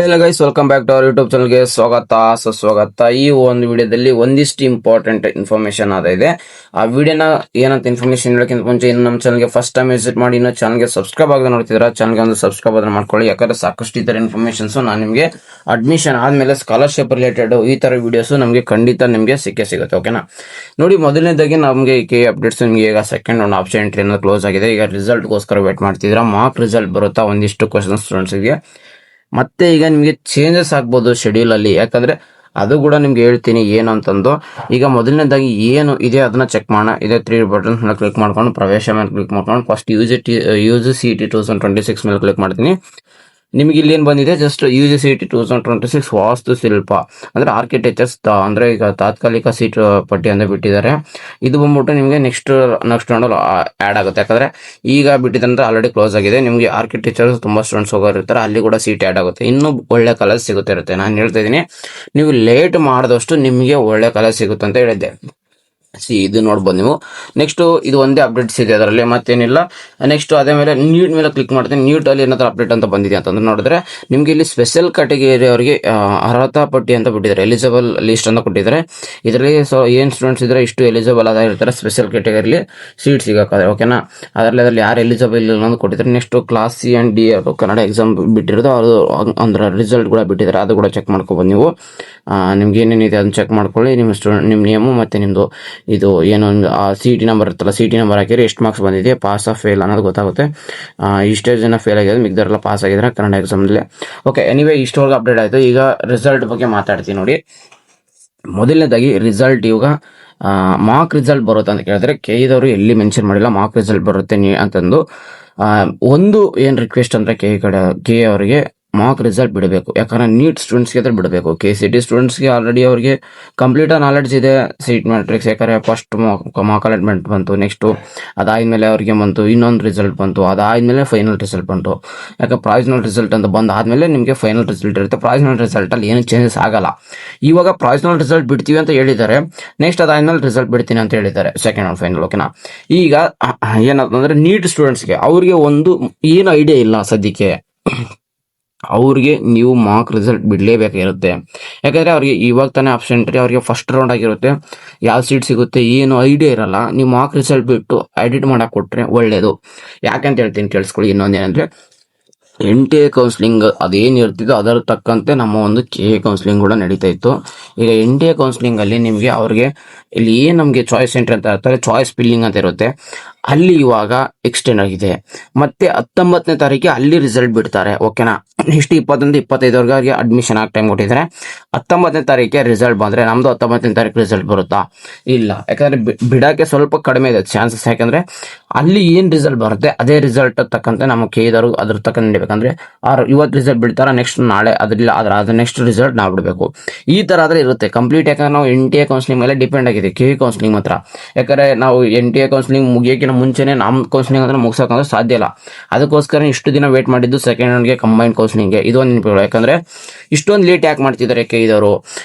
Hello guys, welcome back to our YouTube ಚಾನಲ್ಗೆ ಸ್ವಾಗತ ಸುಸ್ವಾಗತ. ಈ ಒಂದು ವಿಡಿಯೋದಲ್ಲಿ ಒಂದಿಷ್ಟು ಇಂಪಾರ್ಟೆಂಟ್ ಇನ್ಫಾರ್ಮೇಶನ್ ಇದೆ. ಆ ವಿಡಿಯೋನ ಏನಂತ ಇನ್ಫಾರ್ಮೇಶನ್ ಹೇಳೋಕ್ಕಿಂತ ಮುಂಚೆ ಇನ್ನು ನಮ್ಮ ಚಾನಲ್ಗೆ ಫಸ್ಟ್ ಟೈಮ್ ವಿಸಿಟ್ ಮಾಡಿ ಇನ್ನೂ ಚಾನಲ್ಗೆ ಸಬ್ಸ್ಕ್ರೈಬ್ ಆಗದೆ ನೋಡ್ತಿದ್ದೀರಾ, ಚಾನಲ್ಗೆ ಒಂದು ಸಬ್ಸ್ಕ್ರೈಬ್ ಅದನ್ನು ಮಾಡ್ಕೊಳ್ಳಿ. ಯಾಕಂದ್ರೆ ಸಾಕಷ್ಟು ಈ ಥರ ಇನ್ಫಾರ್ಮೇಶನ್ಸ್ ನಾನು ನಿಮಗೆ ಅಡ್ಮಿಷನ್ ಆದಮೇಲೆ ಸ್ಕಾಲರ್ಶಿಪ್ ರಿಲೇಟೆಡ್ ಈ ಥರ ವಿಡಿಯೋಸ್ ನಮಗೆ ಖಂಡಿತ ನಿಮಗೆ ಸಿಗುತ್ತೆ. ಓಕೆನಾ, ನೋಡಿ ಮೊದಲನೇದಾಗಿ ನಮಗೆ ಅಪ್ಡೇಟ್ಸ್ ನಿಮಗೆ ಈಗ ಸೆಕೆಂಡ್ ಒಂದು ಆಪ್ಷನ್ ಎಂಟ್ರಿ ಅನ್ನೋದು ಕ್ಲೋಸ್ ಆಗಿದೆ. ಈಗ ರಿಸಲ್ಟ್ಗೋಸ್ಕರ ವೇಟ್ ಮಾಡ್ತಿದ್ದೀರಾ. ಮಾರ್ಕ್ ರಿಸಲ್ಟ್ ಬರುತ್ತಾ, ಒಂದಿಷ್ಟು ಕ್ವಶನ್ಸ್ ಸ್ಟೂಡೆಂಟ್ಸ್ಗೆ ಮತ್ತೆ ಈಗ ನಿಮಗೆ ಚೇಂಜಸ್ ಆಗ್ಬೋದು ಶೆಡ್ಯೂಲ್ ಅಲ್ಲಿ. ಯಾಕಂದ್ರೆ ಅದು ಕೂಡ ನಿಮ್ಗೆ ಹೇಳ್ತೀನಿ ಏನು ಅಂತಂದು. ಈಗ ಮೊದಲನೇದಾಗಿ ಏನು ಇದೆ ಅದನ್ನ ಚೆಕ್ ಮಾಡೋಣ. ಇದೇ 3 ಬಟನ್ಸ್ ಮೇಲೆ ಕ್ಲಿಕ್ ಮಾಡ್ಕೊಂಡು ಪ್ರವೇಶ ಮೇಲೆ ಕ್ಲಿಕ್ ಮಾಡ್ಕೊಂಡು ಫಸ್ಟ್ UGC-ET 2026 ಮೇಲೆ ಕ್ಲಿಕ್ ಮಾಡ್ತೀನಿ. ನಿಮಗೆ ಇಲ್ಲಿ ಏನು ಬಂದಿದೆ, ಜಸ್ಟ್ UGC-ET 2026 ವಾಸ್ತು ಶಿಲ್ಪ ಅಂದ್ರೆ ಆರ್ಕಿಟೆಕ್ಚರ್ಸ್ ಅಂದ್ರೆ ಈಗ ತಾತ್ಕಾಲಿಕ ಸೀಟ್ ಪಟ್ಟಿ ಅಂತ ಬಿಟ್ಟಿದ್ದಾರೆ. ಇದು ಬಂದ್ಬಿಟ್ಟು ನಿಮಗೆ ನೆಕ್ಸ್ಟ್ ರೌಂಡ್ ಆ್ಯಡ್ ಆಗುತ್ತೆ. ಯಾಕಂದ್ರೆ ಈಗ ಬಿಟ್ಟಿದ್ರೆ ಆಲ್ರೆಡಿ ಕ್ಲೋಸ್ ಆಗಿದೆ. ನಿಮಗೆ ಆರ್ಕಿಟೆಕ್ಚರ್ ತುಂಬಾ ಸ್ಟೂಡೆಂಟ್ಸ್ ಹೋಗೋರಿರ್ತಾರೆ, ಅಲ್ಲಿ ಕೂಡ ಸೀಟ್ ಆ್ಯಡ್ ಆಗುತ್ತೆ. ಇನ್ನೂ ಒಳ್ಳೆ ಕಲರ್ ಸಿಗುತ್ತೆ ಇರುತ್ತೆ. ನಾನು ಹೇಳ್ತಾ ಇದ್ದೀನಿ, ನೀವು ಲೇಟ್ ಮಾಡಿದಷ್ಟು ನಿಮಗೆ ಒಳ್ಳೆ ಕಲರ್ ಸಿಗುತ್ತೆ ಅಂತ ಹೇಳಿದ್ದೆ. ಇದು ನೋಡ್ಬೋದು ನೀವು. ನೆಕ್ಸ್ಟ್ ಇದು ಒಂದೇ ಅಪ್ಡೇಟ್ಸ್ ಇದೆ ಅದರಲ್ಲಿ, ಮತ್ತೇನಿಲ್ಲ. ನೆಕ್ಸ್ಟ್ ಅದೇ ಮೇಲೆ ನೀಟ್ ಮೇಲೆ ಕ್ಲಿಕ್ ಮಾಡ್ತೀನಿ. ನೀಟ್ ಅಲ್ಲಿ ಏನಾದ್ರು ಅಪ್ಡೇಟ್ ಅಂತ ಬಂದಿದೆ ಅಂತಂದ್ರೆ ನೋಡಿದ್ರೆ ನಿಮ್ಗೆ ಇಲ್ಲಿ ಸ್ಪೆಷಲ್ ಕ್ಯಾಟಗರಿ ಅವರಿಗೆ ಅರ್ಹತಾ ಪಟ್ಟಿ ಅಂತ ಬಿಟ್ಟಿದ್ದಾರೆ, ಎಲಿಜಿಬಲ್ ಲಿಸ್ಟ್ ಅಂತ ಕೊಟ್ಟಿದ್ದಾರೆ. ಇದರಲ್ಲಿ ಏನ್ ಸ್ಟೂಡೆಂಟ್ಸ್ ಇದ್ರೆ ಇಷ್ಟು ಎಲಿಜಿಬಲ್ ಇರ್ತಾರೆ ಸ್ಪೆಷಲ್ ಕ್ಯಾಟಗರಿಲಿ ಸೀಟ್ ಸಿಗಕ್ಕಾದ್ರೆ. ಓಕೆನಾ, ಅದರಲ್ಲಿ ಯಾರು ಎಲಿಜಿಬಲ್ ಇಲ್ಲ ಅನ್ನೋದು ಕೊಟ್ಟಿದ್ದಾರೆ. Next class C and D Kannada exam ಬಿಟ್ಟಿರೋದು ಅದು ಅಂದ್ರೆ ರಿಸಲ್ಟ್ ಕೂಡ ಬಿಟ್ಟಿದ್ದಾರೆ, ಅದು ಕೂಡ ಚೆಕ್ ಮಾಡ್ಕೊಬೋದು ನೀವು. ನಿಮ್ಗೆ ಏನೇನಿದೆ ಅದನ್ನ ಚೆಕ್ ಮಾಡ್ಕೊಳ್ಳಿ. ನಿಮ್ಮ ಸ್ಟೂಡೆಂಟ್ ನಿಮ್ಮ ನೇಮು ಮತ್ತೆ ನಿಮ್ದು ಇದು ಏನೊಂದು CT ನಂಬರ್ ಇರುತ್ತಲ್ಲ, CT ನಂಬರ್ ಹಾಕಿದ್ರೆ ಎಷ್ಟು ಮಾರ್ಕ್ಸ್ ಬಂದಿದೆ, ಪಾಸ್ ಆಫ್ ಫೇಲ್ ಅನ್ನೋದು ಗೊತ್ತಾಗುತ್ತೆ. ಇಷ್ಟೇ ಜನ ಫೇಲ್ ಆಗಿದೆ, ಮಿಗ್ದರೆಲ್ಲ ಪಾಸ್ ಆಗಿದ್ದಾರೆ ಕನ್ನಡ ಎಕ್ಸಾಮ್ನಲ್ಲಿ. ಓಕೆ, ಎನಿವೇ ಇಷ್ಟೊಳಗೆ ಅಪ್ಡೇಟ್ ಆಯಿತು. ಈಗ ರಿಸಲ್ಟ್ ಬಗ್ಗೆ ಮಾತಾಡ್ತೀನಿ ನೋಡಿ. ಮೊದಲನೇದಾಗಿ ರಿಸಲ್ಟ್ ಇವಾಗ ಮಾರ್ಕ್ ರಿಸಲ್ಟ್ ಬರುತ್ತೆ ಅಂತ ಕೇಳಿದ್ರೆ ಕೆಇದವರು ಎಲ್ಲಿ ಮೆನ್ಷನ್ ಮಾಡಿಲ್ಲ ಮಾರ್ಕ್ ರಿಸಲ್ಟ್ ಬರುತ್ತೆ ಅಂತಂದು. ಒಂದು ಏನು ರಿಕ್ವೆಸ್ಟ್ ಅಂದರೆ ಕೆ ಅವರಿಗೆ ಮಾರ್ಕ್ ರಿಸಲ್ಟ್ ಬಿಡಬೇಕು. ಯಾಕಂದ್ರೆ ನೀಟ್ ಸ್ಟೂಡೆಂಟ್ಸ್ಗೆ ಅದ್ರ ಬಿಡಬೇಕು. KCT ಸ್ಟೂಡೆಂಟ್ಸ್ಗೆ ಆಲ್ರೆಡಿ ಅವ್ರಿಗೆ ಕಂಪ್ಲೀಟ್ ನಾಲೆಡ್ಜ್ ಇದೆ ಸೀಟ್ ಮ್ಯಾಟ್ರಿಕ್ಸ್. ಯಾಕಂದ್ರೆ ಫಸ್ಟ್ ಮಾರ್ಕ್ ಅಲಾಟ್ಮೆಂಟ್ ಬಂತು, ನೆಕ್ಸ್ಟ್ ಅದಾದ್ಮೇಲೆ ಅವ್ರಿಗೆ ಬಂತು ಇನ್ನೊಂದು ರಿಸಲ್ಟ್ ಬಂತು, ಅದಾದ್ಮೇಲೆ ಫೈನಲ್ ರಿಸಲ್ಟ್ ಬಂತು. ಯಾಕೆ ಪ್ರಾವಿಷನಲ್ ರಿಸಲ್ಟ್ ಅಂತ ಬಂದಾದ್ಮೇಲೆ ನಿಮಗೆ ಫೈನಲ್ ರಿಸಲ್ಟ್ ಇರುತ್ತೆ. ಪ್ರಾವಿಷನಲ್ ರಿಸಲ್ಟ್ ಅಲ್ಲಿ ಏನು ಚೇಂಜಸ್ ಆಗಲ್ಲ. ಇವಾಗ ಪ್ರಾವಿಷನಲ್ ರಿಸಲ್ಟ್ ಬಿಡ್ತೀವಿ ಅಂತ ಹೇಳಿದ್ದಾರೆ, ನೆಕ್ಸ್ಟ್ ಅದಾದ್ಮೇಲೆ ರಿಸಲ್ಟ್ ಬಿಡ್ತೀನಿ ಅಂತ ಹೇಳಿದ್ದಾರೆ ಸೆಕೆಂಡ್ ಆ್ಯಂಡ್ ಫೈನಲ್. ಓಕೆನಾ, ಈಗ ಏನಂತಂದ್ರೆ ನೀಟ್ ಸ್ಟೂಡೆಂಟ್ಸ್ಗೆ ಅವ್ರಿಗೆ ಒಂದು ಏನು ಐಡಿಯಾ ಇಲ್ಲ ಸದ್ಯಕ್ಕೆ. ಅವ್ರಿಗೆ ನೀವು ಮಾರ್ಕ್ ರಿಸಲ್ಟ್ ಬಿಡಲೇಬೇಕಾಗಿರುತ್ತೆ. ಯಾಕಂದರೆ ಅವ್ರಿಗೆ ಇವಾಗ ತಾನೇ ಆಪ್ಷನ್ ಎಂಟ್ರಿ, ಅವ್ರಿಗೆ ಫಸ್ಟ್ ರೌಂಡ್ ಆಗಿರುತ್ತೆ. ಯಾವ ಸೀಟ್ ಸಿಗುತ್ತೆ ಏನು ಐಡಿಯಾ ಇರಲ್ಲ. ನೀವು ಮಾರ್ಕ್ ರಿಸಲ್ಟ್ ಬಿಟ್ಟು ಎಡಿಟ್ ಮಾಡಕ್ಕೆ ಕೊಟ್ಟರೆ ಒಳ್ಳೆಯದು. ಯಾಕಂತ ಹೇಳ್ತೀನಿ ಕೇಳಿಸ್ಕೊಳ್ಳಿ. ಇನ್ನೊಂದೇನೆಂದರೆ NTA ಕೌನ್ಸಿಲಿಂಗ್ ಅದೇನು ಇರ್ತಿದ್ದೋ ಅದರ ತಕ್ಕಂತೆ ನಮ್ಮ ಒಂದು KA ಕೌನ್ಸಿಲಿಂಗ್ ಕೂಡ ನಡೀತಾ ಇತ್ತು. ಈಗ NTA ಕೌನ್ಸಿಲಿಂಗಲ್ಲಿ ನಿಮಗೆ ಅವ್ರಿಗೆ ಇಲ್ಲಿ ಏನು ನಮಗೆ ಚಾಯ್ಸ್ ಎಂಟ್ರಿ ಅಂತ ಇರ್ತಾರೆ, ಚಾಯ್ಸ್ ಫಿಲ್ಲಿಂಗ್ ಅಂತ ಇರುತ್ತೆ, ಅಲ್ಲಿ ಇವಾಗ ಎಕ್ಸ್ಟೆಂಡ್ ಆಗಿದೆ. ಮತ್ತೆ 19ನೇ ತಾರೀಕಿಗೆ ಅಲ್ಲಿ ರಿಸಲ್ಟ್ ಬಿಡ್ತಾರೆ. ಓಕೆನಾ, ಇಷ್ಟು 21, 25 ಅವ್ರಿಗೆ ಅಡ್ಮಿಷನ್ ಆಗಿ ಟೈಮ್ ಕೊಟ್ಟಿದ್ದಾರೆ. 19ನೇ ತಾರೀಕಿಗೆ ರಿಸಲ್ಟ್ ಬಂದರೆ ನಮ್ಮದು 19ನೇ ತಾರೀಕು ರಿಸಲ್ಟ್ ಬರುತ್ತಾ? ಇಲ್ಲ. ಯಾಕಂದರೆ ಬಿಡೋಕ್ಕೆ ಸ್ವಲ್ಪ ಕಡಿಮೆ ಇದೆ ಚಾನ್ಸಸ್. ಯಾಕಂದರೆ ಅಲ್ಲಿ ಏನು ರಿಸಲ್ಟ್ ಬರುತ್ತೆ ಅದೇ ರಿಸಲ್ಟ್ ತಕ್ಕಂತೆ ನಮ್ಮ KA ಅದ್ರ ತಕ್ಕ ನಡಿಬೇಕಂದ್ರೆ ಇವತ್ತು ರಿಸಲ್ಟ್ ಬಿಡ್ತಾರ, ನೆಕ್ಸ್ಟ್ ನಾಳೆ ಅದ್ರ ನೆಕ್ಸ್ಟ್ ರಿಸಲ್ಟ್ ನಾವು ಬಿಡಬೇಕು. ಈ ಥರ ಆದರೆ ಇರುತ್ತೆ ಕಂಪ್ಲೀಟ್. ಯಾಕಂದ್ರೆ ನಾವು NTA ಕೌನ್ಸಿಲಿಂಗ್ ಮೇಲೆ ಡಿಪೆಂಡ್ ಆಗಿದೆ, KA ಕೌನ್ಸಿಲಿಂಗ್ ಮಾತ್ರ. ಯಾಕಂದರೆ ನಾವು NTA ಕೌನ್ಸಿಲಿಂಗ್ ಮುಗಿಯೋಕ್ಕಿಂತ ಮುಂಚೆನೇ ನಮ್ಮ ಕೌನ್ಸಿಲಿಂಗ್ ಅಂದ್ರೆ ಮುಗಿಸೋಕಂದ್ರೆ ಸಾಧ್ಯ ಇಲ್ಲ. ಅದಕ್ಕೋಸ್ಕರ ಇಷ್ಟು ದಿನ ವೇಟ್ ಮಾಡಿದ್ದು ಸೆಕೆಂಡ್ ರೌಂಡ್ಗೆ ಕಂಬೈನ್ ಕೌನ್ಸಿಲಿಂಗ್ಗೆ. ಇದೊಂದು ನೆನಪಿಗಳು. ಯಾಕಂದರೆ ಇಷ್ಟೊಂದು ಲೇಟ್ ಯಾಕೆ ಮಾಡ್ತಿದ್ದಾರೆ KA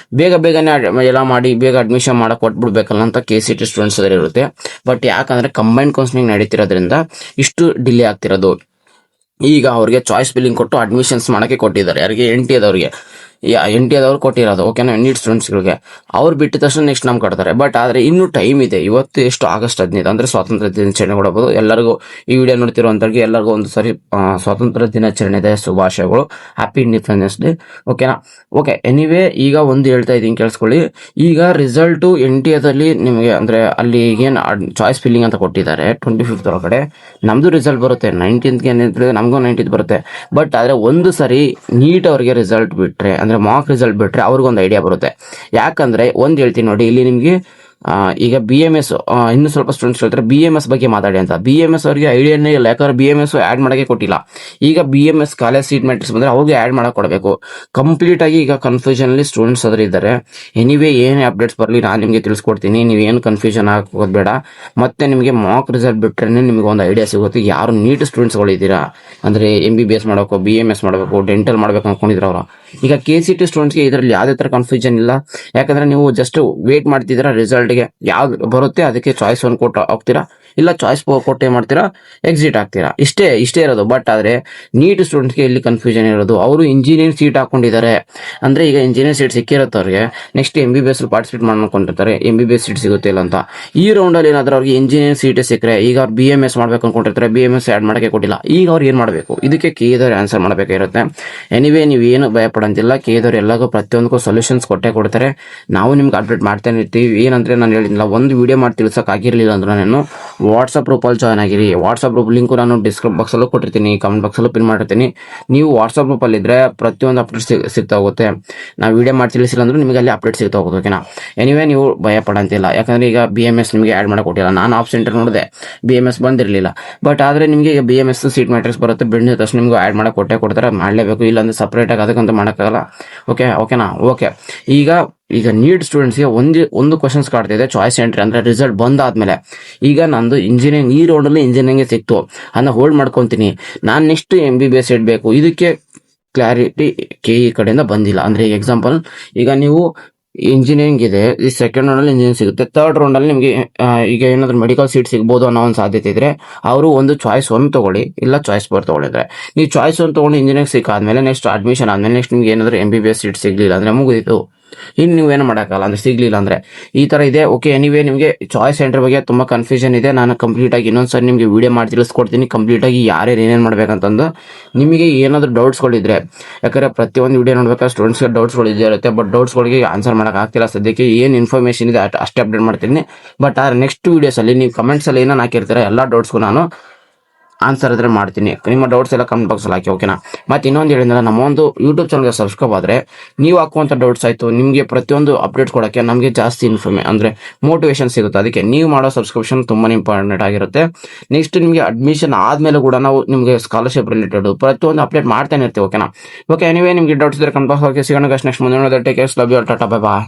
ಬೇಗನೆ ಎಲ್ಲ ಮಾಡಿ ಬೇಗ ಅಡ್ಮಿಷನ್ ಮಾಡಕ್ಕೆ ಕೊಟ್ಬಿಡ್ಬೇಕಲ್ಲ ಅಂತ KCT ಸ್ಟೂಡೆಂಟ್ಸ್ ಅದ್ರ ಇರುತ್ತೆ. ಬಟ್ ಯಾಕಂದರೆ ಕಂಬೈನ್ ಕೌನ್ಸಿಲಿಂಗ್ ನಡೀತಿರೋದ್ರಿಂದ ಇಷ್ಟು ಡಿಲೇ ಆಗ್ತಿರೋದು. ಈಗ ಅವ್ರಿಗೆ ಚಾಯ್ಸ್ ಫಿಲ್ಲಿಂಗ್ ಕೊಟ್ಟು ಅಡ್ಮಿಷನ್ಸ್ ಮಾಡೋಕ್ಕೆ ಕೊಟ್ಟಿದ್ದಾರೆ. ಯಾರಿಗೆ? NTA ಕೊಟ್ಟಿರೋದು. ಓಕೆನಾ, ನೀಟ್ ಸ್ಟೂಡೆಂಟ್ಸ್ಗಳಿಗೆ ಅವ್ರು ಬಿಟ್ಟಿದ ತಕ್ಷಣ ನೆಕ್ಸ್ಟ್ ನಮ್ಗೆ ಕೊಡ್ತಾರೆ. ಬಟ್ ಆದರೆ ಇನ್ನೂ ಟೈಮ್ ಇದೆ. ಇವತ್ತು ಎಷ್ಟು ಆಗಸ್ಟ್ 15 ಅಂದರೆ ಸ್ವಾತಂತ್ರ್ಯ ದಿನಾಚರಣೆ ಕೊಡಬಹುದು. ಎಲ್ಲರಿಗೂ ಈ ವಿಡಿಯೋ ನೋಡ್ತಿರುವಂಥವ್ರಿಗೆ ಎಲ್ಲರಿಗೂ ಒಂದು ಸರಿ ಸ್ವಾತಂತ್ರ್ಯ ದಿನಾಚರಣೆದ ಶುಭಾಶಯಗಳು, ಹ್ಯಾಪಿ ಇಂಡಿಪೆಂಡೆನ್ಸ್ ಡೇ. ಓಕೆನಾ, ಓಕೆ. ಎನಿವೇ ಈಗ ಒಂದು ಹೇಳ್ತಾ ಇದ್ದೀನಿ ಕೇಳಿಸ್ಕೊಳ್ಳಿ. ಈಗ ರಿಸಲ್ಟು NTAದಲ್ಲಿ ನಿಮಗೆ ಅಂದರೆ ಅಲ್ಲಿ ಏನು ಚಾಯ್ಸ್ ಫಿಲ್ಲಿಂಗ್ ಅಂತ ಕೊಟ್ಟಿದ್ದಾರೆ 25th ಒಳಗಡೆ. ನಮ್ಮದು ರಿಸಲ್ಟ್ ಬರುತ್ತೆ 19th ಏನಿದ್ರೆ ನಮಗೂ 19th ಬರುತ್ತೆ. ಬಟ್ ಆದರೆ ಒಂದು ಸರಿ ನೀಟ್ ಅವ್ರಿಗೆ ರಿಸಲ್ಟ್ ಬಿಟ್ಟರೆ ಅಂದರೆ ಮಾರ್ಕ್ ರಿಸಲ್ಟ್ ಬಿಟ್ಟರೆ ಅವ್ರಿಗೊಂದು ಐಡಿಯಾ ಬರುತ್ತೆ. ಯಾಕಂದರೆ ಒಂದು ಹೇಳ್ತೀನಿ ನೋಡಿ, ಇಲ್ಲಿ ನಿಮಗೆ ಈಗ BMS ಇನ್ನೂ ಸ್ವಲ್ಪ ಸ್ಟೂಡೆಂಟ್ಸ್ ಹೇಳ್ತಾರೆ BMS ಬಗ್ಗೆ ಮಾತಾಡಿ ಅಂತ. BMS ಅವರಿಗೆ ಐಡಿಯಾನೇ ಇಲ್ಲ. ಯಾಕಂದ್ರೆ BMS ಆ್ಯಡ್ ಮಾಡೋಕ್ಕೆ ಕೊಟ್ಟಿಲ್ಲ. ಈಗ BMS ಕಾಲೇಜ್ ಸೀಟ್ ಮ್ಯಾಟ್ರಿಕ್ಸ್ ಬಂದರೆ ಅವ್ರಿಗೆ ಆ್ಯಡ್ ಮಾಡೋಕೆ ಕೊಡಬೇಕು. ಕಂಪ್ಲೀಟಾಗಿ ಈಗ ಕನ್ಫ್ಯೂಷನಲ್ಲಿ ಸ್ಟೂಡೆಂಟ್ಸ್ ಅದ್ರ ಇದ್ದಾರೆ. ಎನಿವೇ ಏನೇ ಅಪ್ಡೇಟ್ಸ್ ಬರಲಿ ನಾನು ನಿಮಗೆ ತಿಳಿಸ್ಕೊಡ್ತೀನಿ. ನೀವೇನು ಕನ್ಫ್ಯೂಷನ್ ಆಗೋದು ಬೇಡ. ಮತ್ತೆ ನಿಮಗೆ ಮಾರ್ಕ್ ರಿಸಲ್ಟ್ ಬಿಟ್ಟರೆ ನಿಮಗೆ ಒಂದು ಐಡಿಯಾ ಸಿಗುತ್ತೆ. ಯಾರು ನೀಟ್ ಸ್ಟೂಡೆಂಟ್ಸ್ಗಳಿದ್ದೀರಾ ಅಂದರೆ MBBS ಮಾಡಬೇಕು, BMS ಮಾಡಬೇಕು, ಡೆಂಟಲ್ ಮಾಡಬೇಕು ಅಂದ್ಕೊಂಡಿದ್ರು ಅವರು. ಈಗ KCT ಸ್ಟೂಡೆಂಟ್ಸ್ಗೆ ಇದರಲ್ಲಿ ಯಾವುದೇ ಥರ ಕನ್ಫ್ಯೂಷನ್ ಇಲ್ಲ. ಯಾಕಂದರೆ ನೀವು ಜಸ್ಟ್ ವೇಟ್ ಮಾಡ್ತಿದ್ದೀರಾ ರಿಸಲ್ಟ್ಗೆ, ಯಾವ್ದು ಬರುತ್ತೆ ಅದಕ್ಕೆ ಚಾಯ್ಸ್ ಒಂದು ಕೊಟ್ಟು ಹೋಗ್ತೀರಾ. ಇಲ್ಲ ಚಾಯ್ಸ್ ಕೊಟ್ಟು ಏನು ಮಾಡ್ತೀರಾ, ಎಕ್ಸಿಟ್ ಆಗ್ತೀರಾ. ಇಷ್ಟೇ ಇರೋದು. ಬಟ್ ಆದರೆ ನೀಟ್ ಸ್ಟೂಡೆಂಟ್ಸ್ಗೆ ಇಲ್ಲಿ ಕನ್ಫ್ಯೂಷನ್ ಇರೋದು, ಅವರು ಇಂಜಿನಿಯರಿಂಗ್ ಸೀಟ್ ಹಾಕೊಂಡಿದ್ದಾರೆ ಅಂದರೆ ಈಗ ಇಂಜಿನಿಯರಿಂಗ್ ಸೀಟ್ ಸಿಕ್ಕಿರುತ್ತೆ ಅವ್ರಿಗೆ, ನೆಕ್ಸ್ಟ್ MBBS ಪಾರ್ಟಿಸಿಪೇಟ್ ಮಾಡ್ಕೊಂಡಿರ್ತಾರೆ, MBBS ಸೀಟ್ ಸಿಗುತ್ತೆ ಇಲ್ಲ ಅಂತ. ಈ ರೌಂಡಲ್ಲಿ ಏನಾದರೂ ಅವ್ರಿಗೆ ಇಂಜಿನಿಯರಿಂಗ್ ಸೀಟ್ ಸಿಕ್ಕರೆ, ಈಗ ಅವ್ರು BMS ಮಾಡ್ಬೇಕು ಅನ್ಕೊಂಡಿರ್ತಾರೆ, BMS ಆ್ಯಡ್ ಮಾಡೋಕ್ಕೆ ಕೊಟ್ಟಿಲ್ಲ, ಈಗ ಅವ್ರು ಏನು ಮಾಡಬೇಕು, ಇದಕ್ಕೆ ಕೇದವ್ರು ಆನ್ಸರ್ ಮಾಡಬೇಕಾಗಿರುತ್ತೆ. ಎನಿವೇ ನೀವು ಏನು ಭಯಪಡಂತಿಲ್ಲ, ಕೇದವ್ರು ಎಲ್ಲರಿಗೂ ಪ್ರತಿಯೊಂದಕ್ಕೂ ಸೊಲ್ಯೂಷನ್ಸ್ ಕೊಟ್ಟೇ ಕೊಡ್ತಾರೆ. ನಾವು ನಿಮ್ಗೆ ಅಪ್ಡೇಟ್ ಮಾಡ್ತಾನೆ ಇರ್ತೀವಿ. ಏನಂದರೆ ನಾನು ಹೇಳಿಲ್ಲ, ಒಂದು ವಿಡಿಯೋ ಮಾಡಿ ತಿಳಿಸೋಕ್ಕಾಗಿರಲಿಲ್ಲ ಅಂದ್ರೆ ನಾನು ವಾಟ್ಸಪ್ ಗ್ರೂಪಲ್ಲಿ ಜಾಯ್ನ್ ಆಗಿರಿ. ವಾಟ್ಸಪ್ ಗ್ರೂಪ್ ಲಿಂಕು ನಾನು ಡಿಸ್ಕ್ರಿಪ್ ಬಾಕ್ಸಲ್ಲೂ ಕೊಟ್ಟಿರ್ತೀನಿ, ಕಮೆಂಟ್ ಬಾಕ್ಸಲ್ಲೂ ಪಿನ್ ಮಾಡಿರ್ತೀನಿ. ನೀವು ವಾಟ್ಸಪ್ ಗ್ರೂಪಲ್ಲಿದ್ದರೆ ಪ್ರತಿಯೊಂದು ಅಪ್ಡೇಟ್ ಸಿಗ್ತಾ ಹೋಗುತ್ತೆ. ನಾವು ವಿಡಿಯೋ ಮಾಡಿ ತಿಳಿಸಿಲ್ಲ ಅಂದರೂ ನಿಮಗೆ ಅಲ್ಲಿ ಅಪ್ಡೇಟ್ ಸಿಗ್ತಾ ಹೋಗುತ್ತೆ. ಓಕೆನಾ? ಎನಿವೇ ನೀವು ಭಯ ಪಡಂತಿಲ್ಲ, ಯಾಕಂದರೆ ಈಗ BMS ನಿಮಗೆ ಆ್ಯಡ್ ಮಾಡೋಕೆ ಕೊಟ್ಟಿಲ್ಲ. ನಾನು ಆಪ್ಷನ್ ನೋಡಿದೆ, BMS ಬಂದಿರಲಿಲ್ಲ. ಬಟ್ ಆದರೆ ನಿಮಗೆ ಈಗ BMS ಸೀಟ್ ಮ್ಯಾಟ್ರಿಕ್ಸ್ ಬರುತ್ತೆ, ಬಿಡಿದ ತಕ್ಷಣ ನಿಮ್ಗೆ ಆ್ಯಡ್ ಮಾಡೋಕೆ ಕೊಟ್ಟರೆ ಮಾಡಲೇಬೇಕು, ಇಲ್ಲಾಂದರೆ ಸಪ್ರೇಟಾಗಿ ಅದಕ್ಕಂತ ಮಾಡೋಕ್ಕಾಗಲ್ಲ. ಓಕೆನಾ? ಓಕೆ. ಈಗ ನೀಟ್ ಸ್ಟೂಡೆಂಟ್ಸ್ಗೆ ಒಂದು ಕ್ವಶನ್ಸ್ ಕಾಡ್ತಿದೆ, ಚಾಯ್ಸ್ ಎಂಟ್ರಿ ಅಂದರೆ ರಿಸಲ್ಟ್ ಬಂದಾದ್ಮೇಲೆ. ಈಗ ನಂದು ಇಂಜಿನಿಯರಿಂಗ್ ಈ ರೌಂಡಲ್ಲಿ ಇಂಜಿನಿಯರಿಂಗ್ಗೆ ಸಿಕ್ತು, ಅದನ್ನ ಹೋಲ್ಡ್ ಮಾಡ್ಕೊತೀನಿ, ನಾನು ನೆಕ್ಸ್ಟ್ MBBS ಇಡಬೇಕು. ಇದಕ್ಕೆ ಕ್ಲಾರಿಟಿ KE ಕಡೆಯಿಂದ ಬಂದಿಲ್ಲ. ಅಂದರೆ ಎಕ್ಸಾಂಪಲ್, ಈಗ ನೀವು ಇಂಜಿನಿಯರಿಂಗ್ ಇದೆ, ಈ ಸೆಕೆಂಡ್ ರೌಂಡಲ್ಲಿ ಇಂಜಿನಿಯರಿಂಗ್ ಸಿಗುತ್ತೆ, ಥರ್ಡ್ ರೌಂಡಲ್ಲಿ ನಿಮಗೆ ಈಗ ಏನಾದರೂ ಮೆಡಿಕಲ್ ಸೀಟ್ ಸಿಗ್ಬೋದು ಅನ್ನೋ ಒಂದು ಸಾಧ್ಯತೆ ಇದ್ದರೆ ಅವರು ಒಂದು ಚಾಯ್ಸ್ 1 ತೊಗೊಳ್ಳಿ, ಇಲ್ಲ ಚಾಯ್ಸ್ 4 ತೊಗೊಳಿದ್ರೆ. ನೀವು ಚಾಯ್ಸ್ 1 ತೊಗೊಂಡು ಇಂಜಿನಿಯರಿಂಗ್ ಸಿಕ್ಕಾದ್ಮೇಲೆ ನೆಕ್ಸ್ಟ್ ಅಡ್ಮಿಷನ್ ಆದಮೇಲೆ ನೆಕ್ಸ್ಟ್ ನಿಮ್ಗೆ ಏನಾದರೂ MBBS ಸೀಟ್ ಸಿಗಲಿಲ್ಲ ಅಂದರೆ ಮುಗಿದಿತ್ತು, ಇನ್ನು ನೀವೇನು ಮಾಡೋಕ್ಕಲ್ಲ. ಅಂದರೆ ಸಿಗಲಿಲ್ಲ ಅಂದರೆ ಈ ಥರ ಇದೆ. ಓಕೆ, ಎನಿವೇ ನಿಮಗೆ ಚಾಯ್ಸ್ ಸೆಂಟರ್ ಬಗ್ಗೆ ತುಂಬ ಕನ್ಫ್ಯೂಷನ್ ಇದೆ. ನಾನು ಕಂಪ್ಲೀಟಾಗಿ ಇನ್ನೊಂದು ಸರಿ ನಿಮಗೆ ವಿಡಿಯೋ ಮಾಡಿ ತಿಳಿಸ್ಕೊಡ್ತೀನಿ, ಕಂಪ್ಲೀಟಾಗಿ ಯಾರ್ಯಾರು ಏನೇನು ಮಾಡಬೇಕಂತಂದು. ನಿಮಗೆ ಏನಾದರೂ ಡೌಟ್ಸ್ಗಳಿದ್ರೆ, ಯಾಕಂದರೆ ಪ್ರತಿಯೊಂದು ವಿಡಿಯೋ ನೋಡ್ಬೇಕಾದ್ರೆ ಸ್ಟೂಡೆಂಟ್ಸ್ಗೆ ಡೌಟ್ಸ್ಗಳು ಇರುತ್ತೆ, ಬಟ್ ಡೌಟ್ಸ್ಗಳಿಗೆ ಆನ್ಸರ್ ಮಾಡೋಕ್ಕಾಗ್ತಿಲ್ಲ ಸದ್ಯಕ್ಕೆ. ಏನು ಇನ್ಫಾರ್ಮೇಷನ್ ಇದೆ ಅಷ್ಟೇ ಅಪ್ಡೇಟ್ ಮಾಡ್ತೀನಿ. ಬಟ್ ಆ ನೆಕ್ಸ್ಟ್ ವೀಡಿಯೋಸಲ್ಲಿ ನೀವು ಕಮೆಂಟ್ಸಲ್ಲಿ ಏನೇನು ಹಾಕಿರ್ತೀರ ಎಲ್ಲ ಡೌಟ್ಸ್ಗೂ ನಾನು ಆನ್ಸರ್ ಇದ್ರೆ ಮಾಡ್ತೀನಿ. ನಿಮ್ಮ ಡೌಟ್ಸ್ ಎಲ್ಲ ಕಮೆಂಟ್ ಬಾಕ್ಸಲ್ಲಿ ಹಾಕಿ. ಓಕೆನಾ? ಮತ್ತು ಇನ್ನೊಂದು ಹೇಳಿದ್ರೆ, ನಮ್ಮ ಒಂದು ಯೂಟ್ಯೂಬ್ ಚಾನಲ್ಗೆ ಸಬ್ಸ್ಕ್ರೈಬ್ ಆದರೆ ನೀವು ಹಾಕುವಂಥ ಡೌಟ್ಸ್ ಆಯಿತು, ನಿಮಗೆ ಪ್ರತಿಯೊಂದು ಅಪ್ಡೇಟ್ಸ್ ಕೊಡೋಕ್ಕೆ ನಮಗೆ ಜಾಸ್ತಿ ಅಂದರೆ ಮೋಟಿವೇಶನ್ ಸಿಗುತ್ತೆ. ಅದಕ್ಕೆ ನೀವು ಮಾಡೋ ಸಬ್ಸ್ಕ್ರಿಪ್ಷನ್ ತುಂಬಾ ಇಂಪಾರ್ಟೆಂಟ್ ಆಗಿರುತ್ತೆ. ನೆಕ್ಸ್ಟ್ ನಿಮಗೆ ಅಡ್ಮಿಷನ್ ಆದಮೇಲೆ ಕೂಡ ನಾವು ನಿಮಗೆ ಸ್ಕಾಲರ್ಶಿಪ್ ರಿಲೇಟೆಡ್ ಪ್ರತಿಯೊಂದು ಅಪ್ಡೇಟ್ ಮಾಡ್ತಾನೆ ಇರ್ತೀವಿ. ಓಕೆನಾ? ಓಕೆ, ಎನಿವೇ ನಿಮಗೆ ಡೌಟ್ಸ್ ಇದ್ದರೆ ಕಮೆಂಟ್ ಬಾಕ್ಸ್ ಹಾಕಿ. ಸಿಗೋಣ ನೆಕ್ಸ್ಟ್ ಮುಂದೆ. Take care, love you all, tata, bye bye.